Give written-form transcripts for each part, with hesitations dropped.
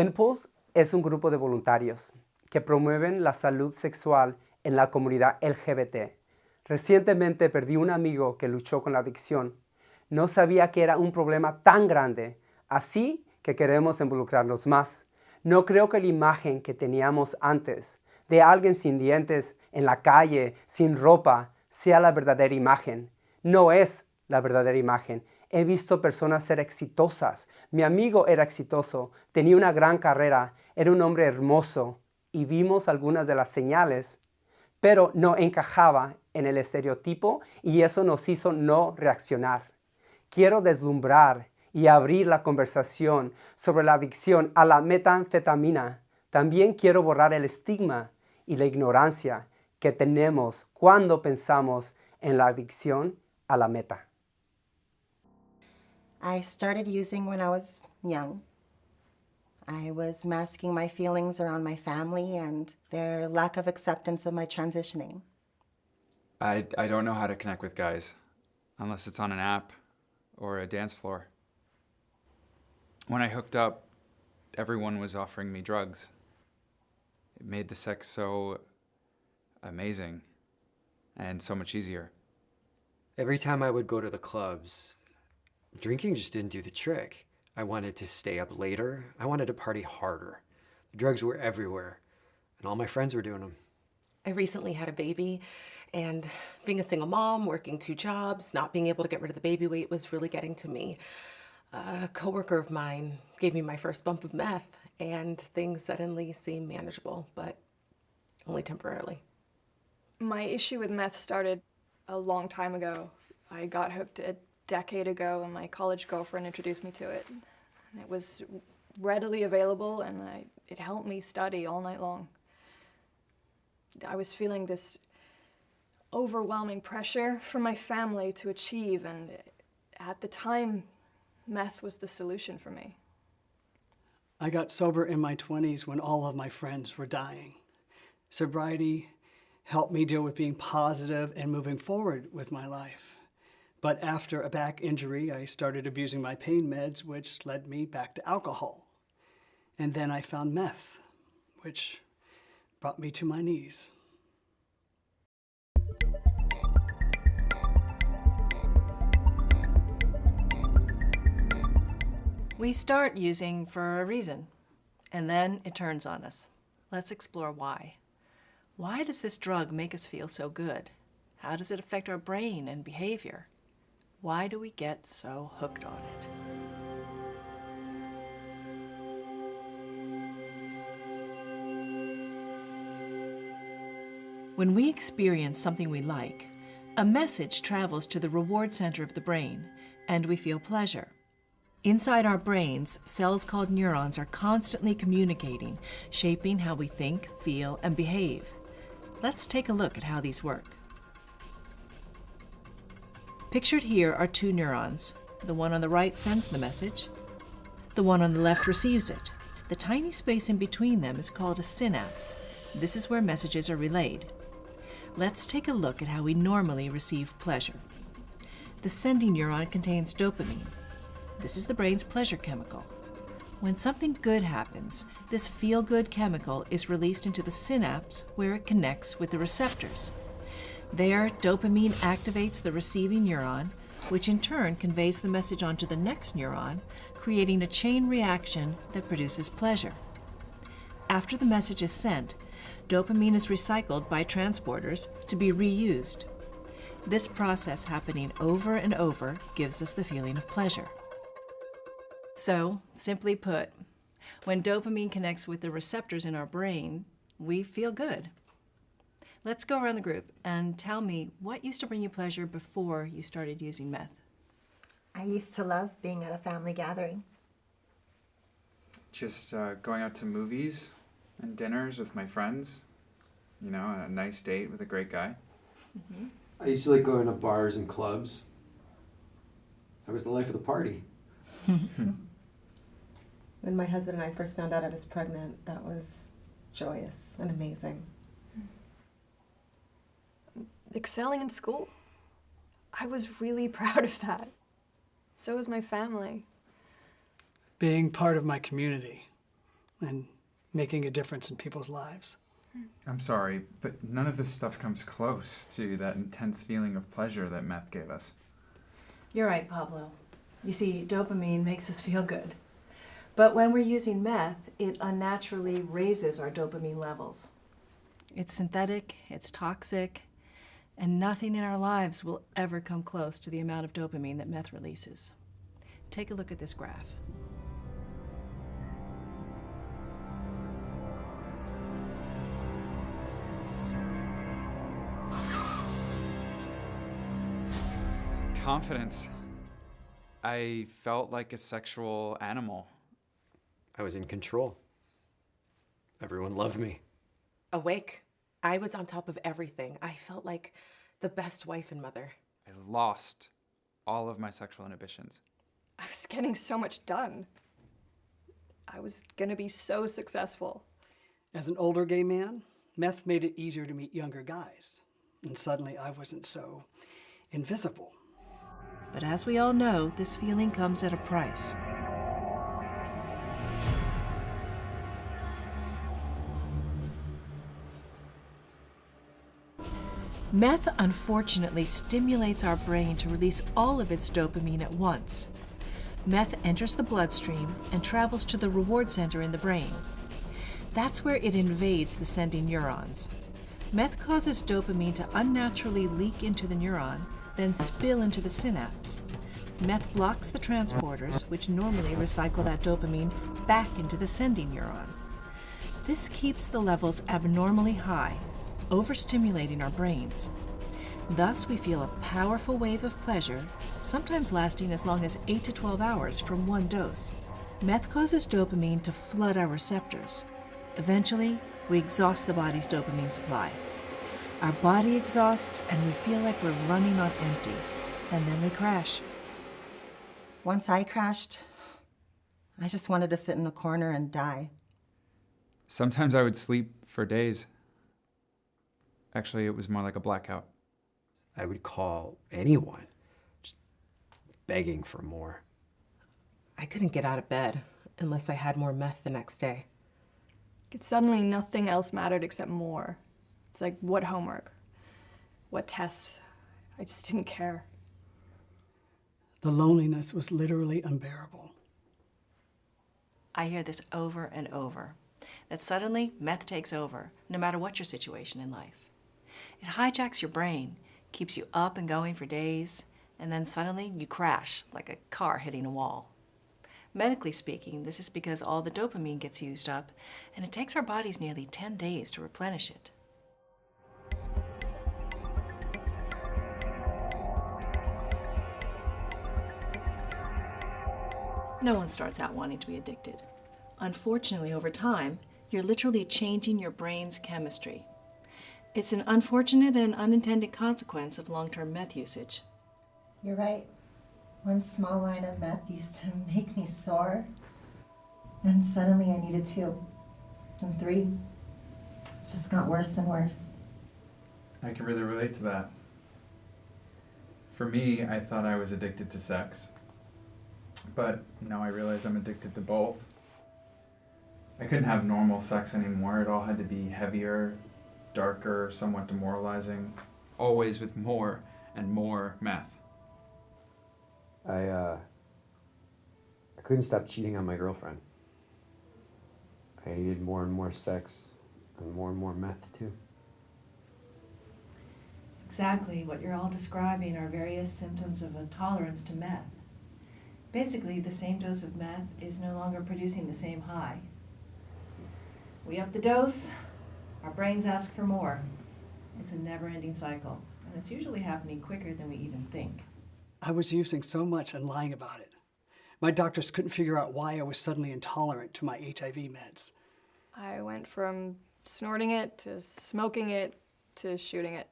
Impulse es un grupo de voluntarios que promueven la salud sexual en la comunidad LGBT. Recientemente perdí un amigo que luchó con la adicción. No sabía que era un problema tan grande, así que queremos involucrarnos más. No creo que la imagen que teníamos antes de alguien sin dientes, en la calle, sin ropa, sea la verdadera imagen. No es la verdadera imagen. He visto personas ser exitosas. Mi amigo era exitoso, tenía una gran carrera, era un hombre hermoso y vimos algunas de las señales, pero no encajaba en el estereotipo y eso nos hizo no reaccionar. Quiero deslumbrar y abrir la conversación sobre la adicción a la metanfetamina. También quiero borrar el estigma y la ignorancia que tenemos cuando pensamos en la adicción a la meta. I started using when I was young. I was masking my feelings around my family and their lack of acceptance of my transitioning. I don't know how to connect with guys, unless it's on an app or a dance floor. When I hooked up, everyone was offering me drugs. It made the sex so amazing and so much easier. Every time I would go to the clubs, drinking just didn't do the trick. I wanted to stay up later. I wanted to party harder. The drugs were everywhere, and all my friends were doing them. I recently had a baby, and being a single mom, working 2 jobs, not being able to get rid of the baby weight was really getting to me. A coworker of mine gave me my first bump of meth, and things suddenly seemed manageable, but only temporarily. My issue with meth started a long time ago. I got hooked a decade ago and my college girlfriend introduced me to it. And it was readily available and it helped me study all night long. I was feeling this overwhelming pressure from my family to achieve, and at the time, meth was the solution for me. I got sober in my 20s when all of my friends were dying. Sobriety helped me deal with being positive and moving forward with my life. But after a back injury, I started abusing my pain meds, which led me back to alcohol. And then I found meth, which brought me to my knees. We start using for a reason, and then it turns on us. Let's explore why. Why does this drug make us feel so good? How does it affect our brain and behavior? Why do we get so hooked on it? When we experience something we like, a message travels to the reward center of the brain, and we feel pleasure. Inside our brains, cells called neurons are constantly communicating, shaping how we think, feel, and behave. Let's take a look at how these work. Pictured here are 2 neurons. The one on the right sends the message. The one on the left receives it. The tiny space in between them is called a synapse. This is where messages are relayed. Let's take a look at how we normally receive pleasure. The sending neuron contains dopamine. This is the brain's pleasure chemical. When something good happens, this feel-good chemical is released into the synapse where it connects with the receptors. There, dopamine activates the receiving neuron, which in turn conveys the message onto the next neuron, creating a chain reaction that produces pleasure. After the message is sent, dopamine is recycled by transporters to be reused. This process happening over and over gives us the feeling of pleasure. So, simply put, when dopamine connects with the receptors in our brain, we feel good. Let's go around the group and tell me what used to bring you pleasure before you started using meth. I used to love being at a family gathering. Just going out to movies and dinners with my friends. You know, a nice date with a great guy. Mm-hmm. I used to like going to bars and clubs. That was the life of the party. When my husband and I first found out I was pregnant, that was joyous and amazing. Excelling in school. I was really proud of that. So was my family. Being part of my community, and making a difference in people's lives. I'm sorry, but none of this stuff comes close to that intense feeling of pleasure that meth gave us. You're right, Pablo. You see, dopamine makes us feel good. But when we're using meth, it unnaturally raises our dopamine levels. It's synthetic, it's toxic, and nothing in our lives will ever come close to the amount of dopamine that meth releases. Take a look at this graph. Confidence. I felt like a sexual animal. I was in control. Everyone loved me. Awake. I was on top of everything. I felt like the best wife and mother. I lost all of my sexual inhibitions. I was getting so much done. I was gonna be so successful. As an older gay man, meth made it easier to meet younger guys. And suddenly I wasn't so invisible. But as we all know, this feeling comes at a price. Meth unfortunately stimulates our brain to release all of its dopamine at once. Meth enters the bloodstream and travels to the reward center in the brain. That's where it invades the sending neurons. Meth causes dopamine to unnaturally leak into the neuron, then spill into the synapse. Meth blocks the transporters, which normally recycle that dopamine back into the sending neuron. This keeps the levels abnormally high, overstimulating our brains. Thus, we feel a powerful wave of pleasure, sometimes lasting as long as 8 to 12 hours from one dose. Meth causes dopamine to flood our receptors. Eventually, we exhaust the body's dopamine supply. Our body exhausts and we feel like we're running on empty, and then we crash. Once I crashed, I just wanted to sit in a corner and die. Sometimes I would sleep for days. Actually, it was more like a blackout. I would call anyone, just begging for more. I couldn't get out of bed unless I had more meth the next day. Suddenly nothing else mattered except more. It's like, what homework? What tests? I just didn't care. The loneliness was literally unbearable. I hear this over and over, that suddenly meth takes over, no matter what your situation in life. It hijacks your brain, keeps you up and going for days, and then suddenly you crash like a car hitting a wall. Medically speaking, this is because all the dopamine gets used up, and it takes our bodies nearly 10 days to replenish it. No one starts out wanting to be addicted. Unfortunately, over time, you're literally changing your brain's chemistry. It's an unfortunate and unintended consequence of long-term meth usage. You're right. One small line of meth used to make me sore. And suddenly I needed 2. And 3. It just got worse and worse. I can really relate to that. For me, I thought I was addicted to sex. But now I realize I'm addicted to both. I couldn't have normal sex anymore. It all had to be heavier, darker, somewhat demoralizing. Always with more and more meth. I couldn't stop cheating on my girlfriend. I needed more and more sex and more meth too. Exactly what you're all describing are various symptoms of a tolerance to meth. Basically, the same dose of meth is no longer producing the same high. We up the dose, our brains ask for more. It's a never-ending cycle, and it's usually happening quicker than we even think. I was using so much and lying about it. My doctors couldn't figure out why I was suddenly intolerant to my HIV meds. I went from snorting it to smoking it to shooting it.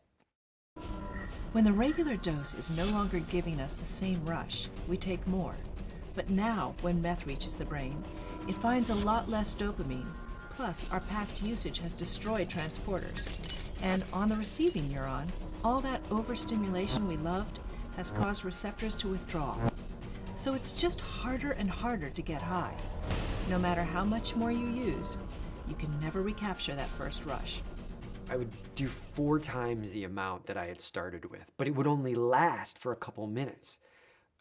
When the regular dose is no longer giving us the same rush, we take more. But now, when meth reaches the brain, it finds a lot less dopamine. Plus, our past usage has destroyed transporters. And on the receiving neuron, all that overstimulation we loved has caused receptors to withdraw. So it's just harder and harder to get high. No matter how much more you use, you can never recapture that first rush. I would do 4 times the amount that I had started with, but it would only last for a couple minutes.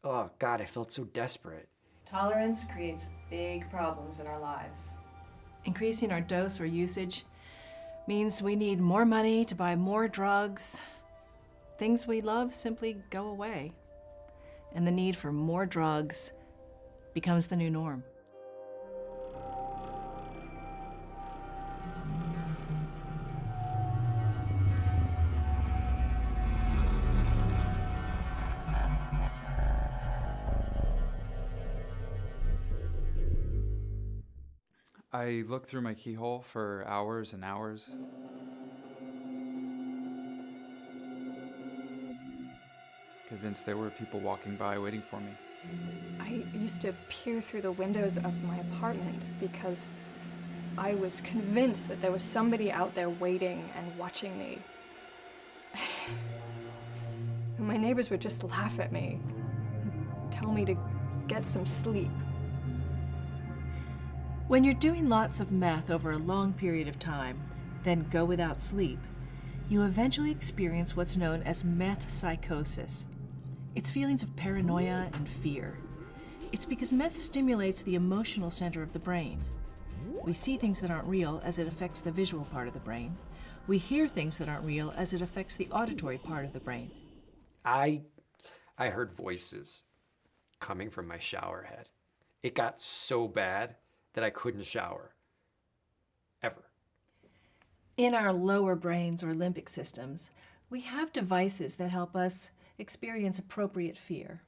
Oh God, I felt so desperate. Tolerance creates big problems in our lives. Increasing our dose or usage means we need more money to buy more drugs. Things we love simply go away. And the need for more drugs becomes the new norm. I looked through my keyhole for hours and hours. Convinced there were people walking by waiting for me. I used to peer through the windows of my apartment because I was convinced that there was somebody out there waiting and watching me. And my neighbors would just laugh at me and tell me to get some sleep. When you're doing lots of meth over a long period of time, then go without sleep, you eventually experience what's known as meth psychosis. It's feelings of paranoia and fear. It's because meth stimulates the emotional center of the brain. We see things that aren't real as it affects the visual part of the brain. We hear things that aren't real as it affects the auditory part of the brain. I heard voices coming from my shower head. It got so bad that I couldn't shower. Ever. In our lower brains or limbic systems, we have devices that help us experience appropriate fear.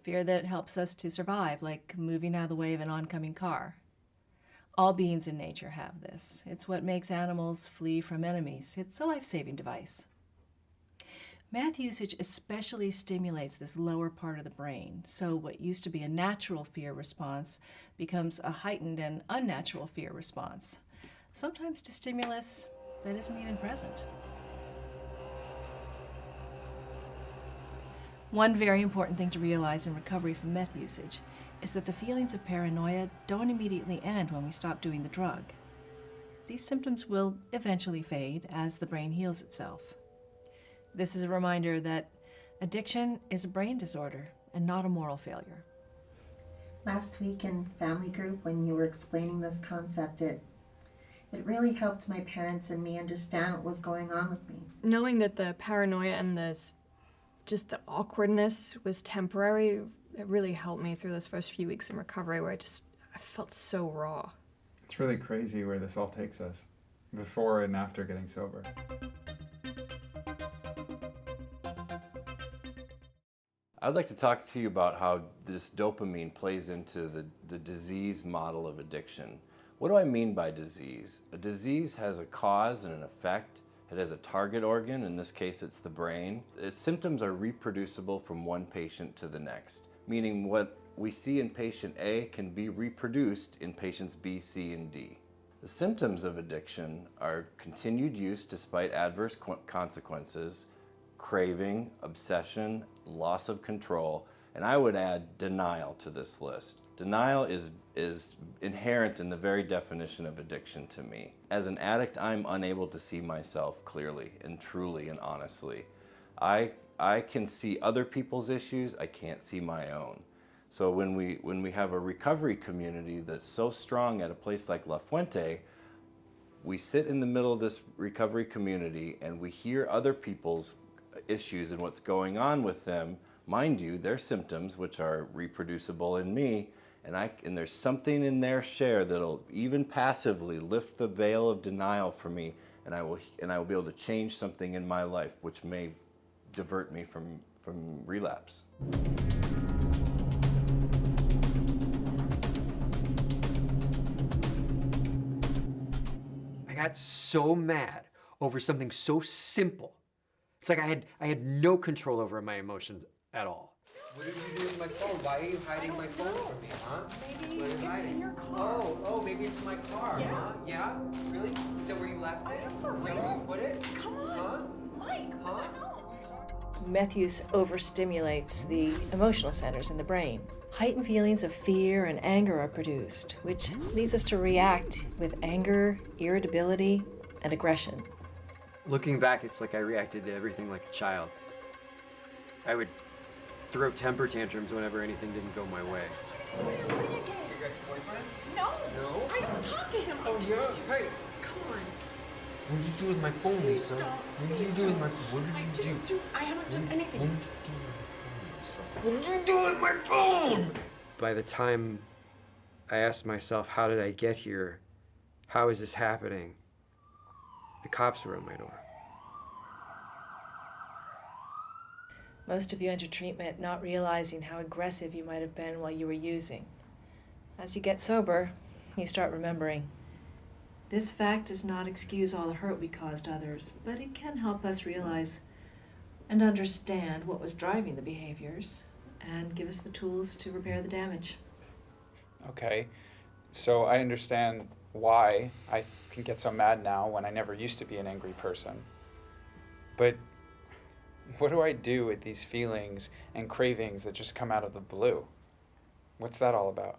Fear that helps us to survive, like moving out of the way of an oncoming car. All beings in nature have this. It's what makes animals flee from enemies. It's a life-saving device. Meth usage especially stimulates this lower part of the brain, so what used to be a natural fear response becomes a heightened and unnatural fear response, sometimes to stimulus that isn't even present. One very important thing to realize in recovery from meth usage is that the feelings of paranoia don't immediately end when we stop doing the drug. These symptoms will eventually fade as the brain heals itself. This is a reminder that addiction is a brain disorder and not a moral failure. Last week in family group, when you were explaining this concept, it really helped my parents and me understand what was going on with me. Knowing that the paranoia and just the awkwardness was temporary, it really helped me through those first few weeks in recovery where I felt so raw. It's really crazy where this all takes us, before and after getting sober. I'd like to talk to you about how this dopamine plays into the disease model of addiction. What do I mean by disease? A disease has a cause and an effect. It has a target organ, in this case it's the brain. Its symptoms are reproducible from one patient to the next, meaning what we see in patient A can be reproduced in patients B, C, and D. The symptoms of addiction are continued use despite adverse consequences, craving, obsession, loss of control, and I would add denial to this list. Denial is inherent in the very definition of addiction to me. As an addict, I'm unable to see myself clearly and truly and honestly. I can see other people's issues, I can't see my own. So when we have a recovery community that's so strong at a place like La Fuente, we sit in the middle of this recovery community and we hear other people's issues and what's going on with them. Mind you, their symptoms, which are reproducible in me, and there's something in their share that'll even passively lift the veil of denial for me, and I will be able to change something in my life, which may divert me from relapse. I got so mad over something so simple. It's like I had no control over my emotions at all. What did you do with my phone? Why are you hiding my phone from me, huh? Maybe it's in your car. Oh, maybe it's in my car, Yeah. huh? Yeah? Really? Is that where you left it? For Is that where you real? put it? Come on, Huh? Mike. Huh? No. Meth use overstimulates the emotional centers in the brain. Heightened feelings of fear and anger are produced, which leads us to react with anger, irritability, and aggression. Looking back, it's like I reacted to everything like a child. I would throw temper tantrums whenever anything didn't go my way. Your ex-boyfriend? No. No? I don't talk to him. Oh, yeah. Hey. Come on. What did you do with my phone, Lisa? What did you do with my... What did you do? I haven't done anything. What did you do with my phone? By the time I asked myself, how did I get here? How is this happening? The cops were at my door. Most of you enter treatment not realizing how aggressive you might have been while you were using. As you get sober, you start remembering. This fact does not excuse all the hurt we caused others, but it can help us realize and understand what was driving the behaviors and give us the tools to repair the damage. Okay, so I understand why I can get so mad now when I never used to be an angry person. But what do I do with these feelings and cravings that just come out of the blue? What's that all about?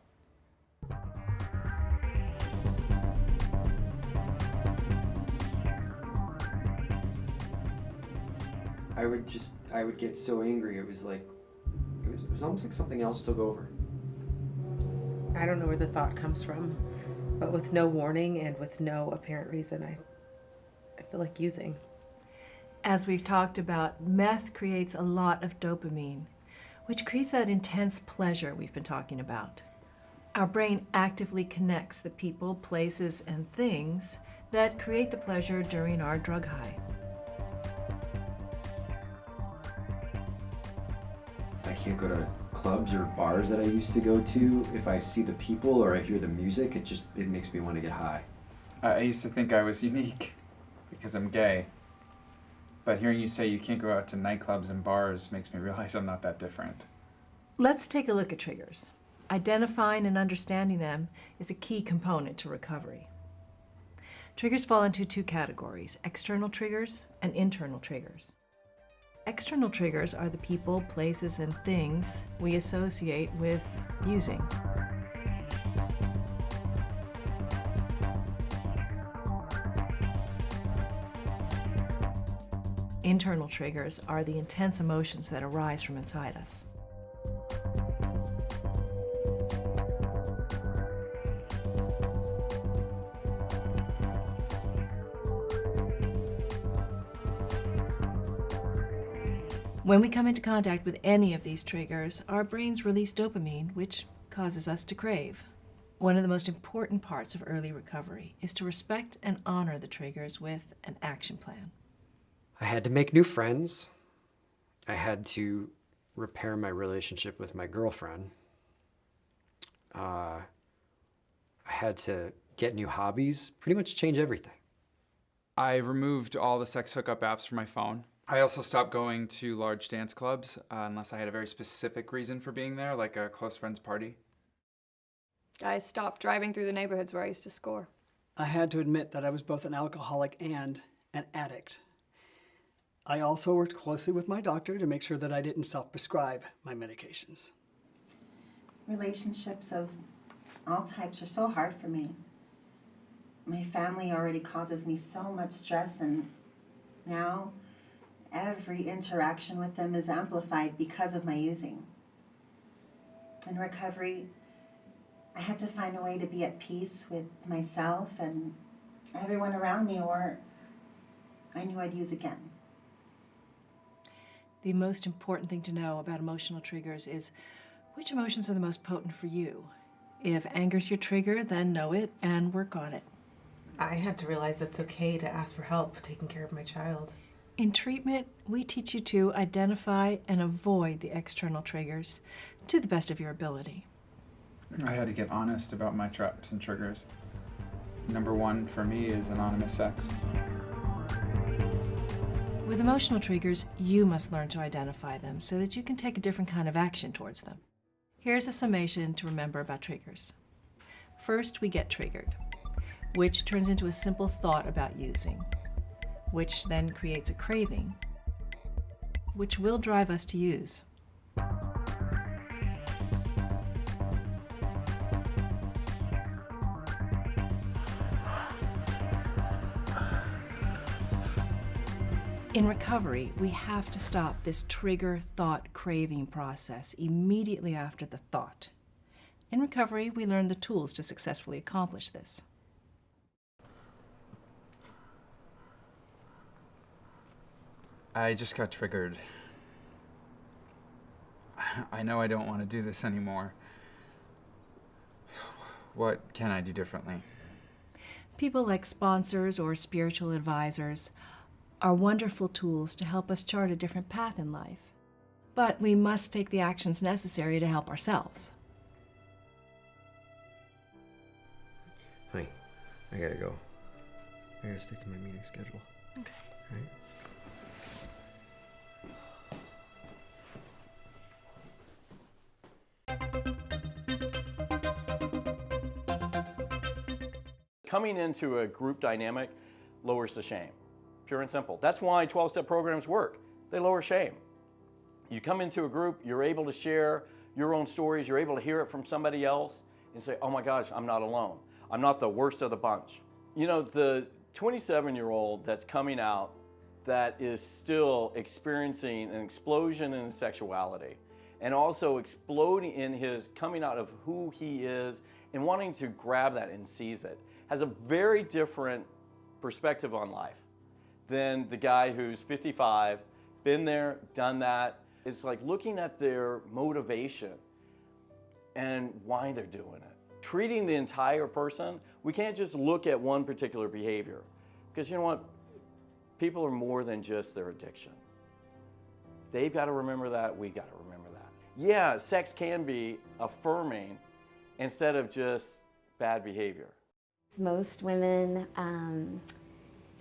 I would get so angry. It was almost like something else took over. I don't know where the thought comes from, but with no warning and with no apparent reason, I feel like using. As we've talked about, meth creates a lot of dopamine, which creates that intense pleasure we've been talking about. Our brain actively connects the people, places, and things that create the pleasure during our drug high. I can't go to clubs or bars that I used to go to. If I see the people or I hear the music, it makes me want to get high. I used to think I was unique because I'm gay. But hearing you say you can't go out to nightclubs and bars makes me realize I'm not that different. Let's take a look at triggers. Identifying and understanding them is a key component to recovery. Triggers fall into two categories: external triggers and internal triggers. External triggers are the people, places, and things we associate with using. Internal triggers are the intense emotions that arise from inside us. When we come into contact with any of these triggers, our brains release dopamine, which causes us to crave. One of the most important parts of early recovery is to respect and honor the triggers with an action plan. I had to make new friends. I had to repair my relationship with my girlfriend. I had to get new hobbies, pretty much change everything. I removed all the sex hookup apps from my phone. I also stopped going to large dance clubs unless I had a very specific reason for being there, like a close friend's party. I stopped driving through the neighborhoods where I used to score. I had to admit that I was both an alcoholic and an addict. I also worked closely with my doctor to make sure that I didn't self-prescribe my medications. Relationships of all types are so hard for me. My family already causes me so much stress, and now every interaction with them is amplified because of my using. In recovery, I had to find a way to be at peace with myself and everyone around me, or I knew I'd use again. The most important thing to know about emotional triggers is which emotions are the most potent for you. If anger's your trigger, then know it and work on it. I had to realize it's okay to ask for help taking care of my child. In treatment, we teach you to identify and avoid the external triggers to the best of your ability. I had to get honest about my traps and triggers. Number one for me is anonymous sex. With emotional triggers, you must learn to identify them so that you can take a different kind of action towards them. Here's a summation to remember about triggers. First, we get triggered, which turns into a simple thought about using, which then creates a craving, which will drive us to use. In recovery, we have to stop this trigger thought craving process immediately after the thought. In recovery, we learn the tools to successfully accomplish this. I just got triggered. I know I don't want to do this anymore. What can I do differently? People like sponsors or spiritual advisors are wonderful tools to help us chart a different path in life. But we must take the actions necessary to help ourselves. Honey, I gotta go. I gotta stick to my meeting schedule. Okay. All right? Coming into a group dynamic lowers the shame, pure and simple. That's why 12-step programs work. They lower shame. You come into a group, you're able to share your own stories, you're able to hear it from somebody else and say, oh my gosh, I'm not alone. I'm not the worst of the bunch. You know, the 27-year-old that's coming out that is still experiencing an explosion in his sexuality and also exploding in his coming out of who he is and wanting to grab that and seize it, has a very different perspective on life than the guy who's 55, been there, done that. It's like looking at their motivation and why they're doing it. Treating the entire person, we can't just look at one particular behavior. Because you know what? People are more than just their addiction. They've got to remember that, we got to remember that. Yeah, sex can be affirming instead of just bad behavior. Most women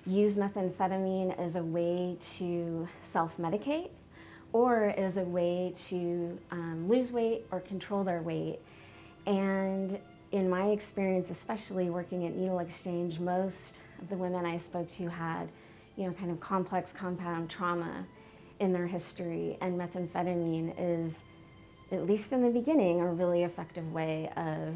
use methamphetamine as a way to self-medicate or as a way to lose weight or control their weight. And in my experience, especially working at Needle Exchange, most of the women I spoke to had, kind of complex compound trauma in their history, and methamphetamine is, at least in the beginning, a really effective way of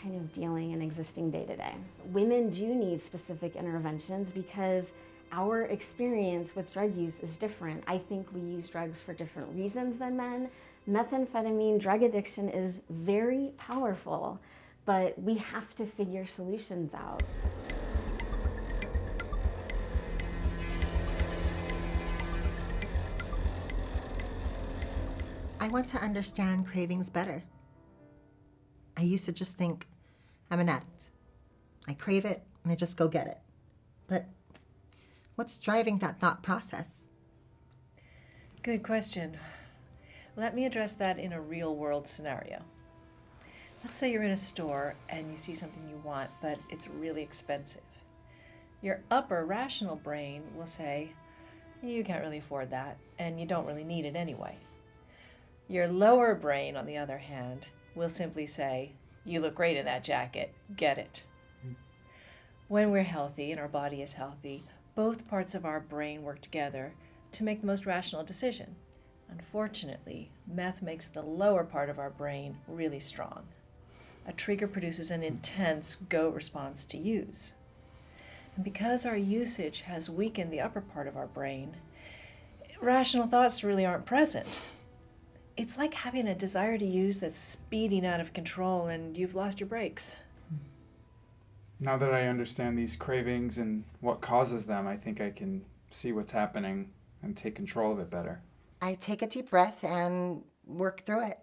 kind of dealing and existing day to day. Women do need specific interventions because our experience with drug use is different. I think we use drugs for different reasons than men. Methamphetamine drug addiction is very powerful, but we have to figure solutions out. I want to understand cravings better. I used to just think, I'm an addict. I crave it and I just go get it. But what's driving that thought process? Good question. Let me address that in a real-world scenario. Let's say you're in a store and you see something you want, but it's really expensive. Your upper rational brain will say, you can't really afford that, and you don't really need it anyway. Your lower brain, on the other hand, will simply say, you look great in that jacket, get it. When we're healthy and our body is healthy, both parts of our brain work together to make the most rational decision. Unfortunately, meth makes the lower part of our brain really strong. A trigger produces an intense go response to use. And because our usage has weakened the upper part of our brain, rational thoughts really aren't present. It's like having a desire to use that's speeding out of control and you've lost your brakes. Now that I understand these cravings and what causes them, I think I can see what's happening and take control of it better. I take a deep breath and work through it.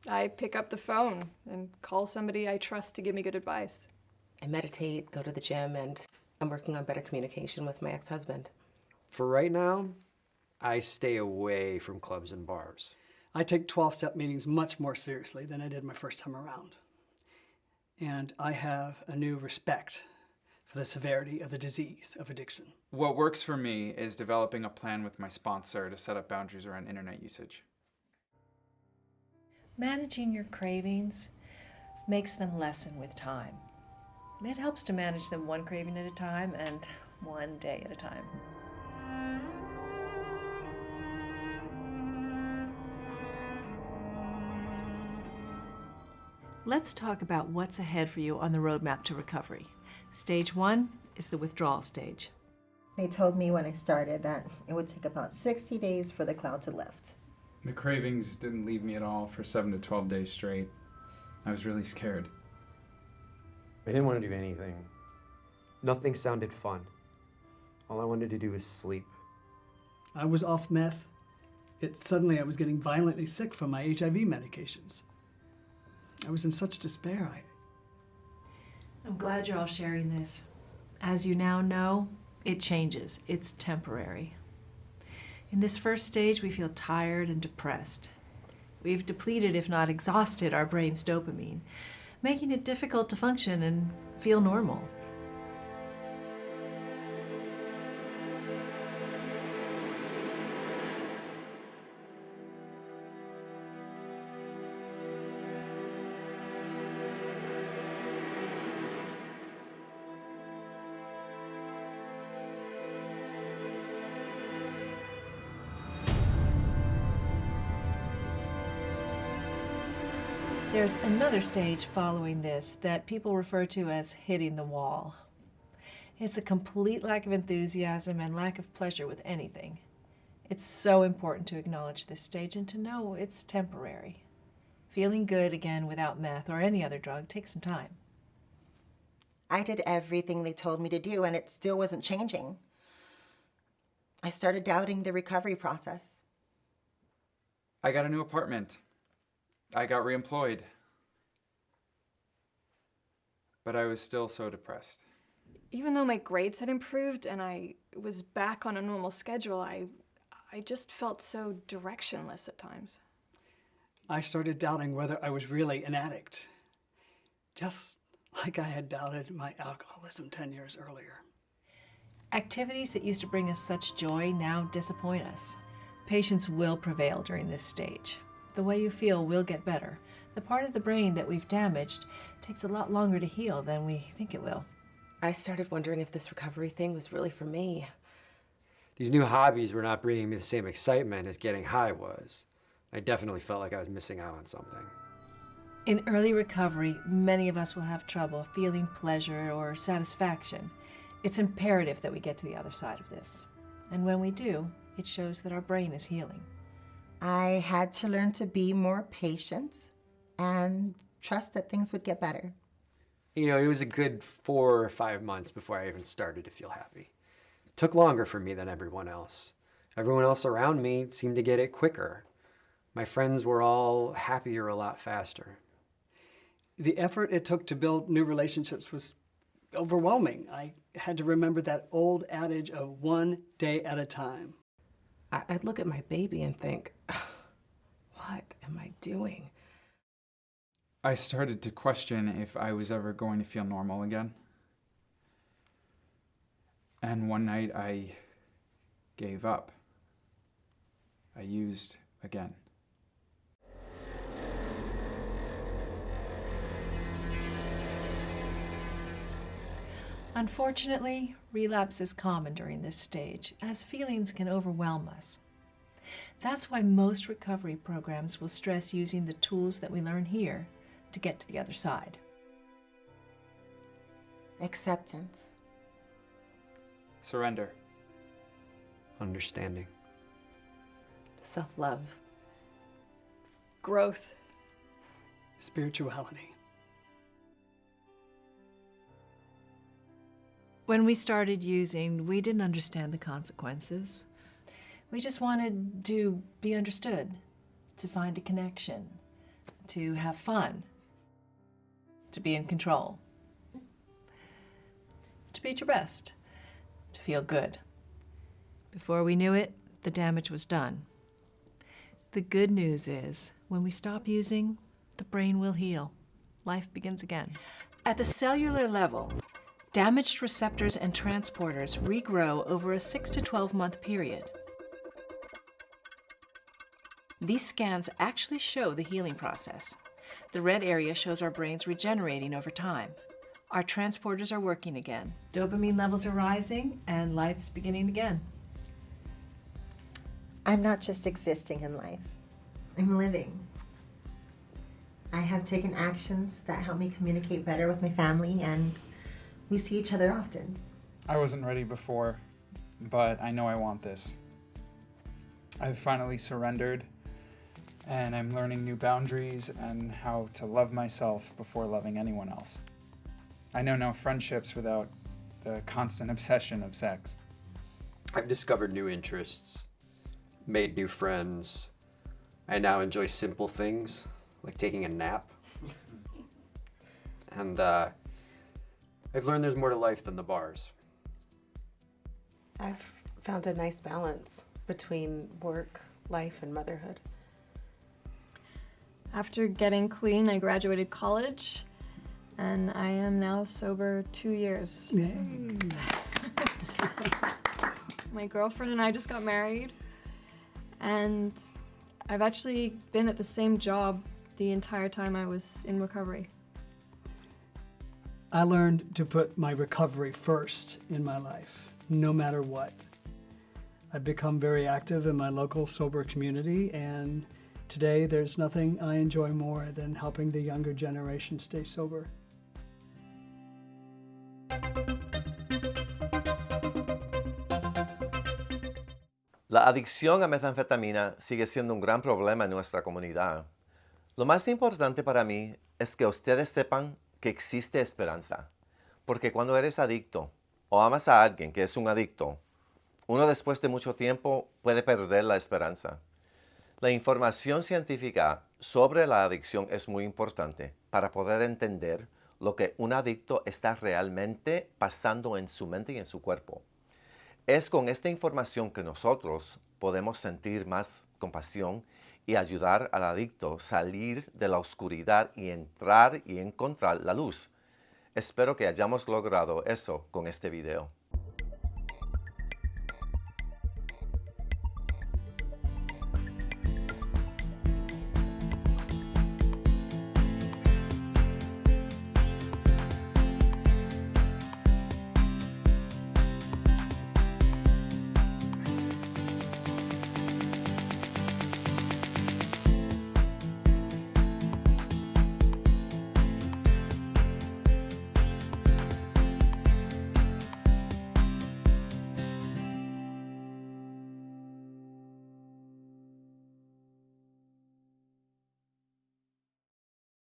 I pick up the phone and call somebody I trust to give me good advice. I meditate, go to the gym, and I'm working on better communication with my ex-husband. For right now, I stay away from clubs and bars. I take 12-step meetings much more seriously than I did my first time around. And I have a new respect for the severity of the disease of addiction. What works for me is developing a plan with my sponsor to set up boundaries around internet usage. Managing your cravings makes them lessen with time. It helps to manage them one craving at a time and one day at a time. Let's talk about what's ahead for you on the roadmap to recovery. Stage 1 is the withdrawal stage. They told me when I started that it would take about 60 days for the cloud to lift. The cravings didn't leave me at all for 7 to 12 days straight. I was really scared. I didn't want to do anything. Nothing sounded fun. All I wanted to do was sleep. I was off meth. Suddenly I was getting violently sick from my HIV medications. I was in such despair. I'm glad you're all sharing this. As you now know, it changes. It's temporary. In this first stage, we feel tired and depressed. We've depleted, if not exhausted, our brain's dopamine, making it difficult to function and feel normal. There's another stage following this that people refer to as hitting the wall. It's a complete lack of enthusiasm and lack of pleasure with anything. It's so important to acknowledge this stage and to know it's temporary. Feeling good again without meth or any other drug takes some time. I did everything they told me to do, and it still wasn't changing. I started doubting the recovery process. I got a new apartment. I got reemployed. But I was still so depressed. Even though my grades had improved and I was back on a normal schedule, I just felt so directionless at times. I started doubting whether I was really an addict, just like I had doubted my alcoholism 10 years earlier. Activities that used to bring us such joy now disappoint us. Patience will prevail during this stage. The way you feel will get better. The part of the brain that we've damaged takes a lot longer to heal than we think it will. I started wondering if this recovery thing was really for me. These new hobbies were not bringing me the same excitement as getting high was. I definitely felt like I was missing out on something. In early recovery, many of us will have trouble feeling pleasure or satisfaction. It's imperative that we get to the other side of this. And when we do, it shows that our brain is healing. I had to learn to be more patient and trust that things would get better. You know, it was a good 4 or 5 months before I even started to feel happy. It took longer for me than everyone else. Everyone else around me seemed to get it quicker. My friends were all happier a lot faster. The effort it took to build new relationships was overwhelming. I had to remember that old adage of one day at a time. I'd look at my baby and think, what am I doing? I started to question if I was ever going to feel normal again. And one night I gave up. I used again. Unfortunately, relapse is common during this stage, as feelings can overwhelm us. That's why most recovery programs will stress using the tools that we learn here to get to the other side. Acceptance. Surrender. Understanding. Self-love. Growth. Spirituality. When we started using, we didn't understand the consequences. We just wanted to be understood, to find a connection, to have fun, to be in control, to be at your best, to feel good. Before we knew it, the damage was done. The good news is, when we stop using, the brain will heal. Life begins again. At the cellular level, damaged receptors and transporters regrow over a 6 to 12-month period. These scans actually show the healing process. The red area shows our brains regenerating over time. Our transporters are working again. Dopamine levels are rising, and life's beginning again. I'm not just existing in life. I'm living. I have taken actions that help me communicate better with my family, and we see each other often. I wasn't ready before, but I know I want this. I've finally surrendered, and I'm learning new boundaries and how to love myself before loving anyone else. I know no friendships without the constant obsession of sex. I've discovered new interests, made new friends. I now enjoy simple things, like taking a nap. And I've learned there's more to life than the bars. I've found a nice balance between work, life, and motherhood. After getting clean, I graduated college, and I am now sober 2 years. Yay. My girlfriend and I just got married, and I've actually been at the same job the entire time I was in recovery. I learned to put my recovery first in my life, no matter what. I've become very active in my local sober community, and today there's nothing I enjoy more than helping the younger generation stay sober. La adicción a metanfetamina sigue siendo un gran problema en nuestra comunidad. Lo más importante para mí es que ustedes sepan que existe esperanza, porque cuando eres adicto o amas a alguien que es un adicto, uno después de mucho tiempo puede perder la esperanza. La información científica sobre la adicción es muy importante para poder entender lo que un adicto está realmente pasando en su mente y en su cuerpo. Es con esta información que nosotros podemos sentir más compasión y ayudar al adicto a salir de la oscuridad y entrar y encontrar la luz. Espero que hayamos logrado eso con este video.